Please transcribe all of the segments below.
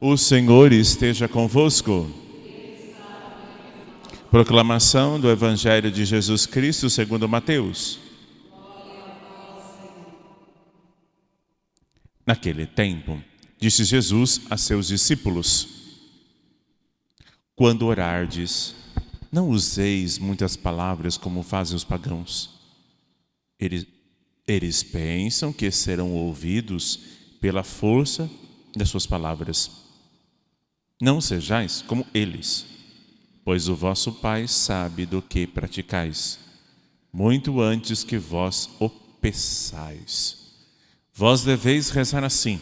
O Senhor esteja convosco. Proclamação do Evangelho de Jesus Cristo segundo Mateus. Naquele tempo, disse Jesus a seus discípulos: quando orardes, não useis muitas palavras como fazem os pagãos. Eles pensam que serão ouvidos pela força das suas palavras. Não sejais como eles, pois o vosso Pai sabe do que praticais, muito antes que vós o peçais. Vós deveis rezar assim: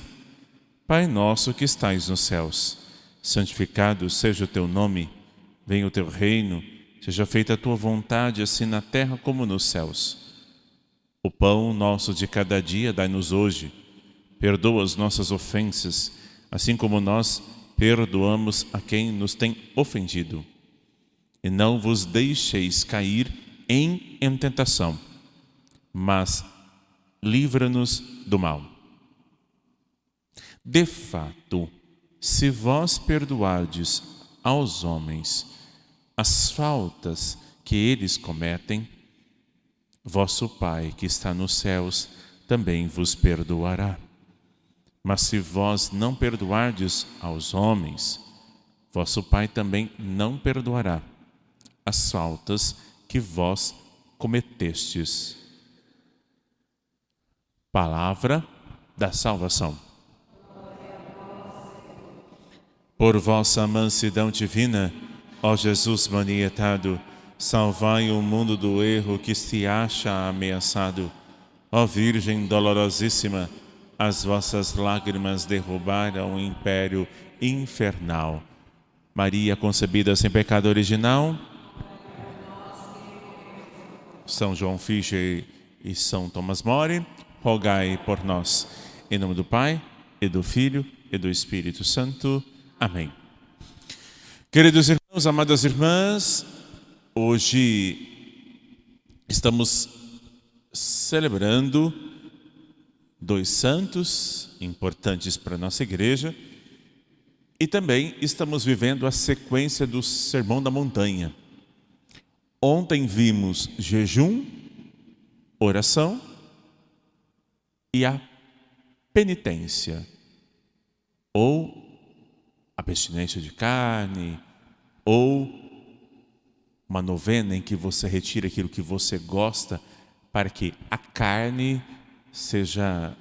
Pai nosso que estais nos céus, santificado seja o teu nome, venha o teu reino, seja feita a tua vontade, assim na terra como nos céus. O pão nosso de cada dia dai-nos hoje. Perdoa as nossas ofensas, assim como nós perdoamos a quem nos tem ofendido. E não vos deixeis cair em tentação, mas livra-nos do mal. De fato, se vós perdoardes aos homens as faltas que eles cometem, vosso Pai que está nos céus também vos perdoará. Mas se vós não perdoardes aos homens, vosso Pai também não perdoará as faltas que vós cometestes. Palavra da salvação. Por vossa mansidão divina, ó Jesus manietado, salvai o mundo do erro que se acha ameaçado. Ó Virgem dolorosíssima, as vossas lágrimas derrubaram o império infernal. Maria concebida sem pecado original, São João Fischer e São Tomás More, rogai por nós. Em nome do Pai, e do Filho, e do Espírito Santo. Amém. Queridos irmãos, amadas irmãs, hoje estamos celebrando dois santos importantes para a nossa igreja e também estamos vivendo a sequência do Sermão da Montanha. Ontem vimos jejum, oração e a penitência, ou abstinência de carne, ou uma novena em que você retira aquilo que você gosta para que a carne seja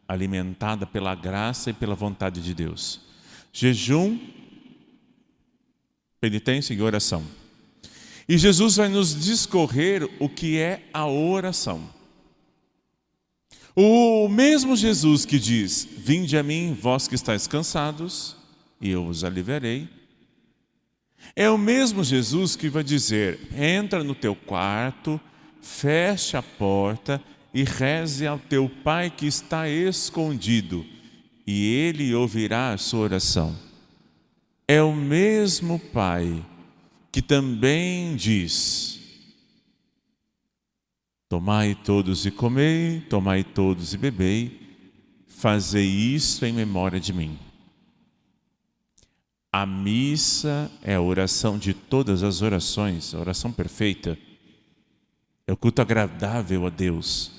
alimentada pela graça e pela vontade de Deus. Jejum, penitência e oração. E Jesus vai nos discorrer o que é a oração. O mesmo Jesus que diz: vinde a mim, vós que estáis cansados, e eu vos aliviarei. É o mesmo Jesus que vai dizer: entra no teu quarto, feche a porta e reze ao teu Pai que está escondido, e Ele ouvirá a sua oração. É o mesmo Pai que também diz: tomai todos e comei, tomai todos e bebei, fazei isto em memória de mim. A missa é a oração de todas as orações, a oração perfeita. É o culto agradável a Deus.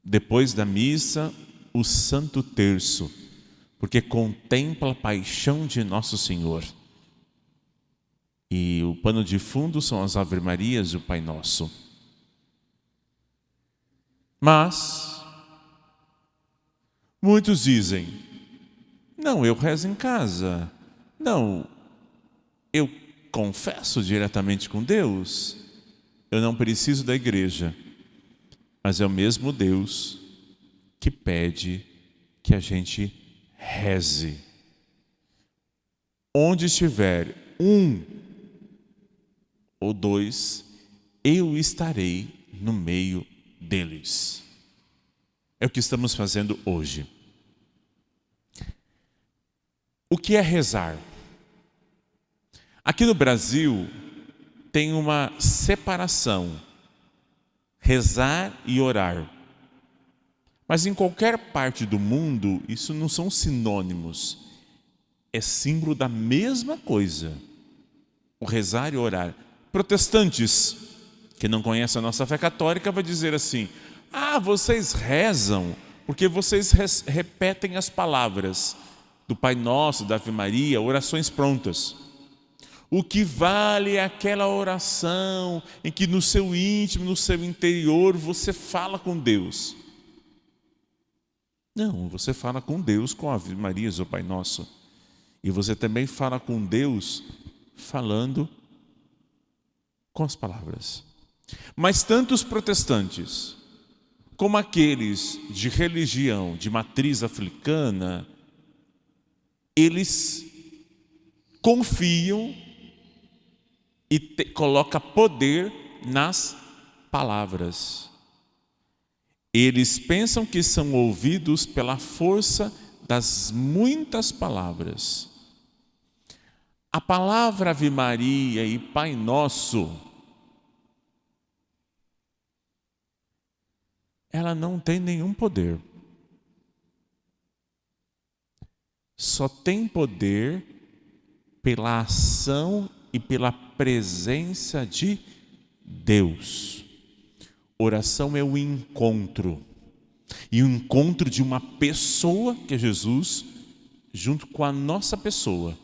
Depois da missa, o Santo Terço, porque contempla a paixão de Nosso Senhor. E o pano de fundo são as Ave-Marias e o Pai Nosso. Mas muitos dizem: não, eu rezo em casa. Não, eu confesso diretamente com Deus. Eu não preciso da igreja. Mas é o mesmo Deus que pede que a gente reze. Onde estiver um ou dois, eu estarei no meio deles. É o que estamos fazendo hoje. O que é rezar? Aqui no Brasil tem uma separação: rezar e orar. Mas em qualquer parte do mundo, isso não são sinônimos. É símbolo da mesma coisa. O rezar e orar. Protestantes, que não conhecem a nossa fé católica, vai dizer assim: vocês rezam porque vocês repetem as palavras do Pai Nosso, da Ave Maria, orações prontas. O que vale é aquela oração em que no seu íntimo, no seu interior, você fala com Deus. Não, você fala com Deus com a Ave Maria, o Pai Nosso. E você também fala com Deus falando com as palavras. Mas tanto os protestantes como aqueles de religião de matriz africana, eles confiam e colocam poder nas palavras. Eles pensam que são ouvidos pela força das muitas palavras. A palavra Ave Maria e Pai Nosso, ela não tem nenhum poder. Só tem poder pela ação e pela presença de Deus. Oração é o encontro. E o encontro de uma pessoa, que é Jesus, junto com a nossa pessoa.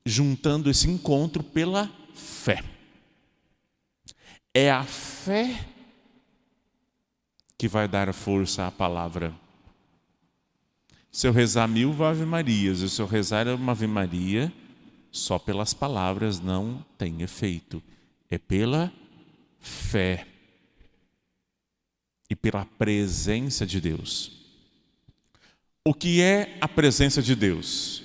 Juntando esse encontro pela fé. É a fé que vai dar força à palavra. Se eu rezar 1000 Ave Marias, e se eu rezar uma Ave Maria, só pelas palavras não tem efeito. É pela fé e pela presença de Deus. O que é a presença de Deus?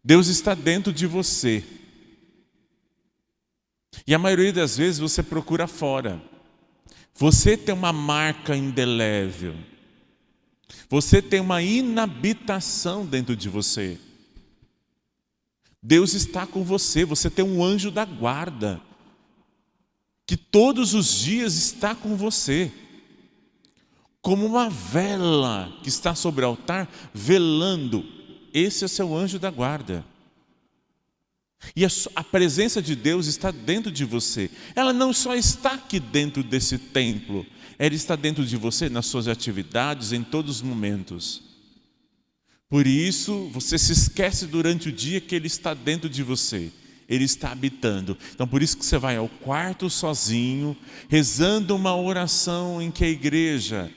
Deus está dentro de você. E a maioria das vezes você procura fora. Você tem uma marca indelével. Você tem uma inabitação dentro de você. Deus está com você. Você tem um anjo da guarda que todos os dias está com você. Como uma vela que está sobre o altar, velando. Esse é o seu anjo da guarda. E a presença de Deus está dentro de você. Ela não só está aqui dentro desse templo. Ela está dentro de você, nas suas atividades, em todos os momentos. Por isso, você se esquece durante o dia que Ele está dentro de você. Ele está habitando. Então, por isso que você vai ao quarto sozinho, rezando uma oração em que a igreja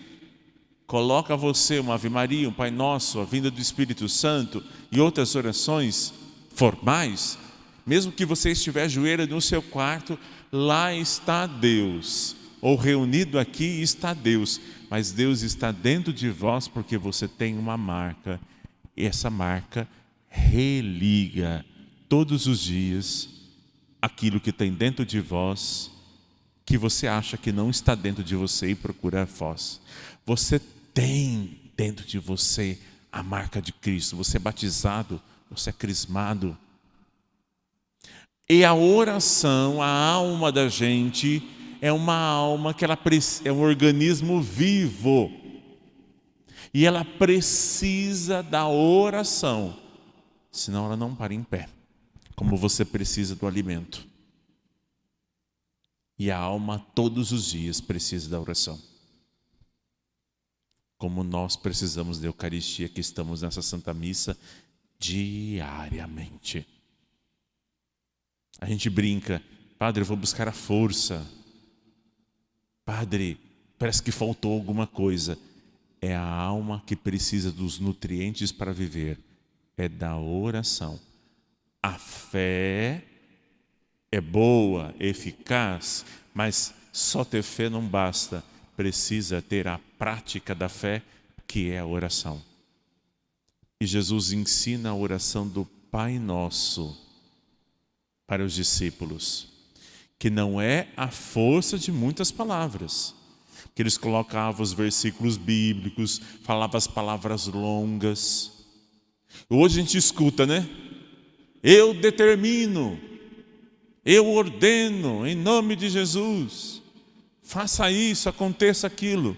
coloca você uma Ave Maria, um Pai Nosso, a vinda do Espírito Santo e outras orações formais. Mesmo que você estiver ajoelhado no seu quarto, lá está Deus. Ou reunido aqui está Deus. Mas Deus está dentro de vós porque você tem uma marca. E essa marca religa todos os dias aquilo que tem dentro de vós, que você acha que não está dentro de você e procura vós. Você tem dentro de você a marca de Cristo. Você é batizado, você é crismado. E a oração, a alma da gente, é uma alma que é um organismo vivo. E ela precisa da oração, senão ela não para em pé. Como você precisa do alimento. E a alma todos os dias precisa da oração. Como nós precisamos da Eucaristia, que estamos nessa Santa Missa diariamente. A gente brinca: Padre, eu vou buscar a força. Padre, parece que faltou alguma coisa. É a alma que precisa dos nutrientes para viver. É da oração. A fé é boa, eficaz, mas só ter fé não basta. Precisa ter a prática da fé, que é a oração. E Jesus ensina a oração do Pai Nosso para os discípulos, que não é a força de muitas palavras, que eles colocavam os versículos bíblicos, falavam as palavras longas. Hoje a gente escuta, né? Eu determino, eu ordeno, em nome de Jesus, faça isso, aconteça aquilo.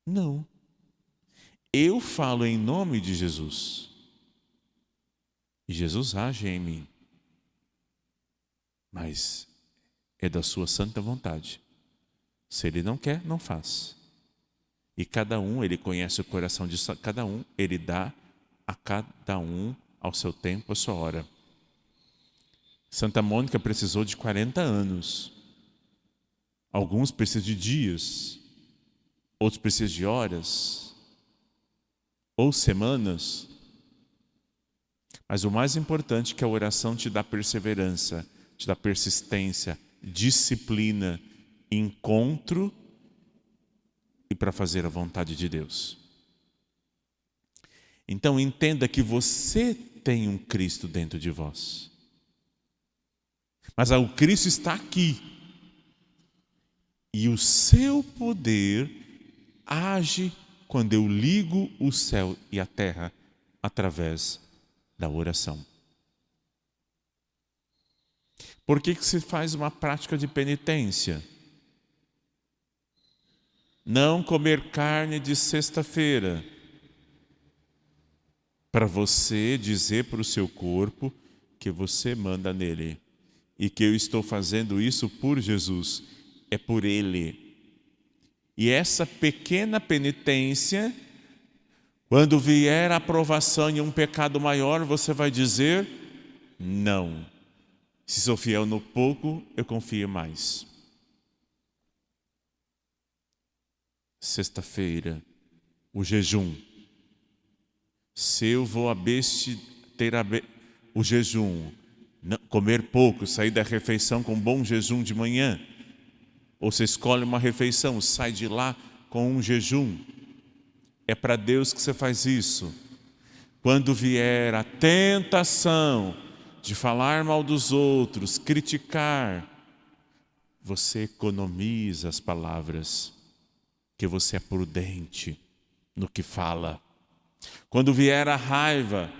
Não. Eu falo em nome de Jesus. E Jesus age em mim. Mas é da sua santa vontade. Se ele não quer, não faz. E cada um, ele conhece o coração de cada um, ele dá a cada um ao seu tempo, a sua hora. Santa Mônica precisou de 40 anos. Alguns precisam de dias, outros precisam de horas, ou semanas. Mas o mais importante é que a oração te dá perseverança, te dá persistência, disciplina, encontro e para fazer a vontade de Deus. Então entenda que você tem um Cristo dentro de vós. Mas o Cristo está aqui. E o seu poder age quando eu ligo o céu e a terra através da oração. Por que se faz uma prática de penitência? Não comer carne de sexta-feira. Para você dizer para o seu corpo que você manda nele. E que eu estou fazendo isso por Jesus. É por Ele. E essa pequena penitência, quando vier a aprovação em um pecado maior, você vai dizer, não. Se sou fiel no pouco, eu confio mais. Sexta-feira, o jejum. Se eu vou o jejum, comer pouco, sair da refeição com um bom jejum de manhã, ou você escolhe uma refeição, sai de lá com um jejum, é para Deus que você faz isso. Quando vier a tentação de falar mal dos outros, criticar, você economiza as palavras, que você é prudente no que fala. Quando vier a raiva,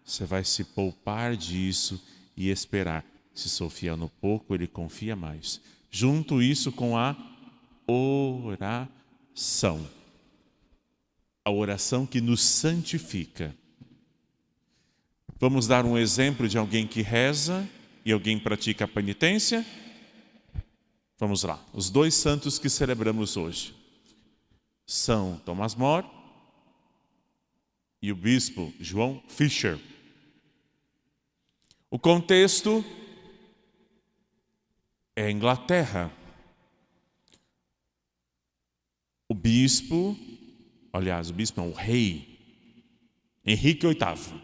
você vai se poupar disso e esperar. Se sou fiel no pouco, ele confia mais. Junto isso com a oração. A oração que nos santifica. Vamos dar um exemplo de alguém que reza e alguém pratica a penitência? Vamos lá. Os dois santos que celebramos hoje. São Tomás More e o bispo João Fischer. O contexto é Inglaterra. O bispo não, o rei, Henrique VIII.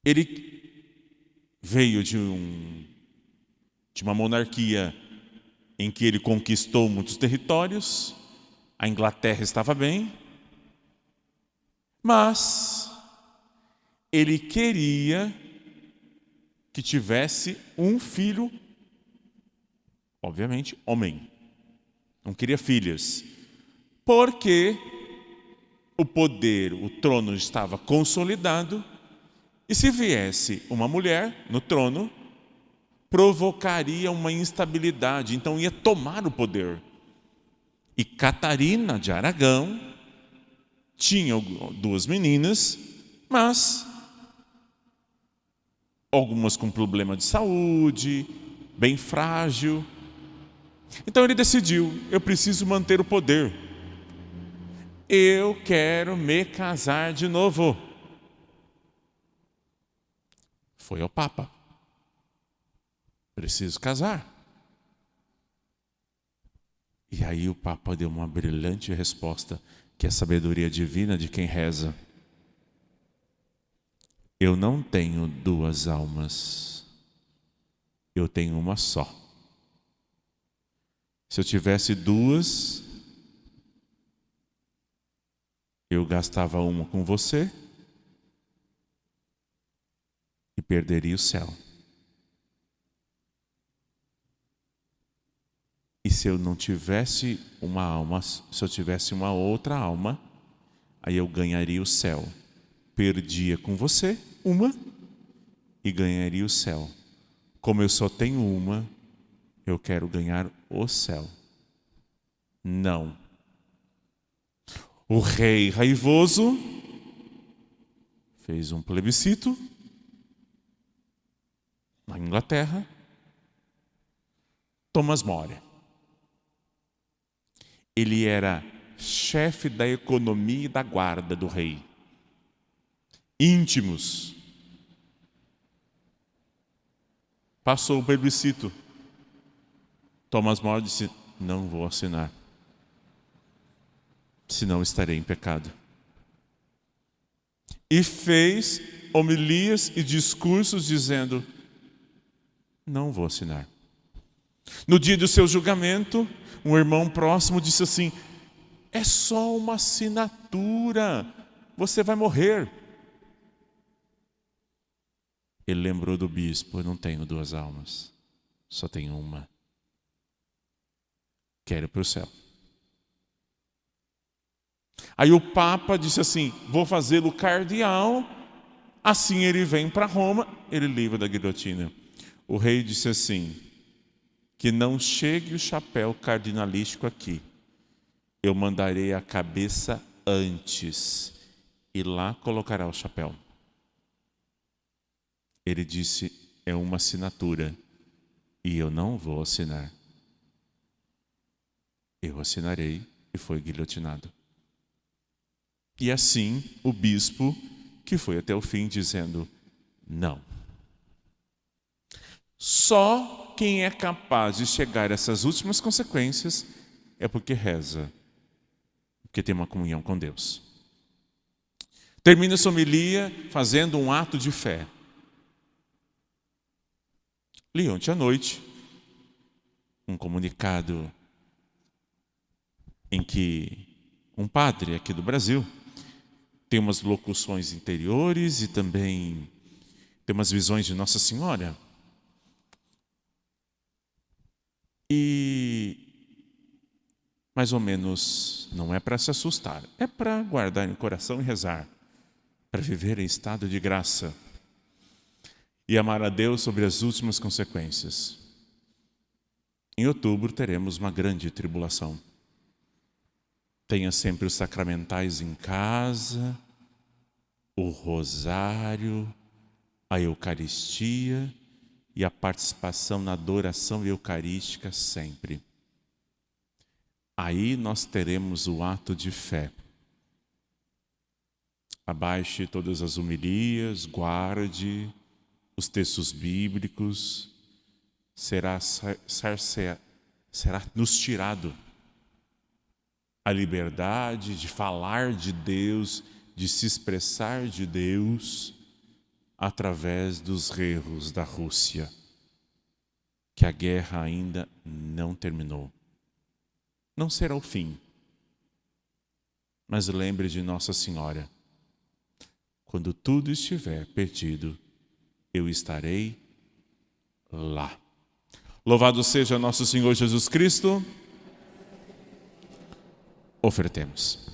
Ele veio de uma monarquia em que ele conquistou muitos territórios, a Inglaterra estava bem, mas ele queria que tivesse um filho, obviamente homem, não queria filhas, porque o poder, o trono estava consolidado, e se viesse uma mulher no trono, provocaria uma instabilidade, então ia tomar o poder. E Catarina de Aragão tinha duas meninas, mas algumas com problema de saúde, bem frágil. Então ele decidiu, eu preciso manter o poder. Eu quero me casar de novo. Foi ao Papa. Preciso casar. E aí o Papa deu uma brilhante resposta, que é a sabedoria divina de quem reza. Eu não tenho duas almas. Eu tenho uma só. Se eu tivesse duas, eu gastava uma com você e perderia o céu. E se eu não tivesse uma alma, se eu tivesse uma outra alma, aí eu ganharia o céu. Perdia com você uma e ganharia o céu. Como eu só tenho uma, eu quero ganhar o céu. Não. O rei raivoso fez um plebiscito na Inglaterra. Thomas More. Ele era chefe da economia e da guarda do rei. Íntimos. Passou o plebiscito. Thomas More disse: não vou assinar, senão estarei em pecado. E fez homilias e discursos dizendo: não vou assinar. No dia do seu julgamento, um irmão próximo disse assim: é só uma assinatura, você vai morrer. Ele lembrou do bispo: eu não tenho duas almas, só tenho uma. Quero ir para o céu. Aí o Papa disse assim: vou fazê-lo cardeal, assim ele vem para Roma, ele livra da guilhotina. O rei disse assim: que não chegue o chapéu cardinalístico aqui, eu mandarei a cabeça antes, e lá colocará o chapéu. Ele disse: é uma assinatura, e eu não vou assinar. Eu assinarei, e foi guilhotinado. E assim o bispo, que foi até o fim dizendo: não. Só quem é capaz de chegar a essas últimas consequências é porque reza, porque tem uma comunhão com Deus. Termina sua homilia fazendo um ato de fé. Li ontem à noite um comunicado em que um padre aqui do Brasil tem umas locuções interiores e também tem umas visões de Nossa Senhora. E mais ou menos não é para se assustar, é para guardar no coração e rezar, para viver em estado de graça e amar a Deus sobre as últimas consequências. Em outubro teremos uma grande tribulação. Tenha sempre os sacramentais em casa, o rosário, a Eucaristia e a participação na adoração eucarística sempre. Aí nós teremos o ato de fé. Abaixe todas as homilias, guarde os textos bíblicos, será nos tirado a liberdade de falar de Deus, de se expressar de Deus através dos erros da Rússia, que a guerra ainda não terminou. Não será o fim, mas lembre de Nossa Senhora: quando tudo estiver perdido, eu estarei lá. Louvado seja nosso Senhor Jesus Cristo. Ofertemos.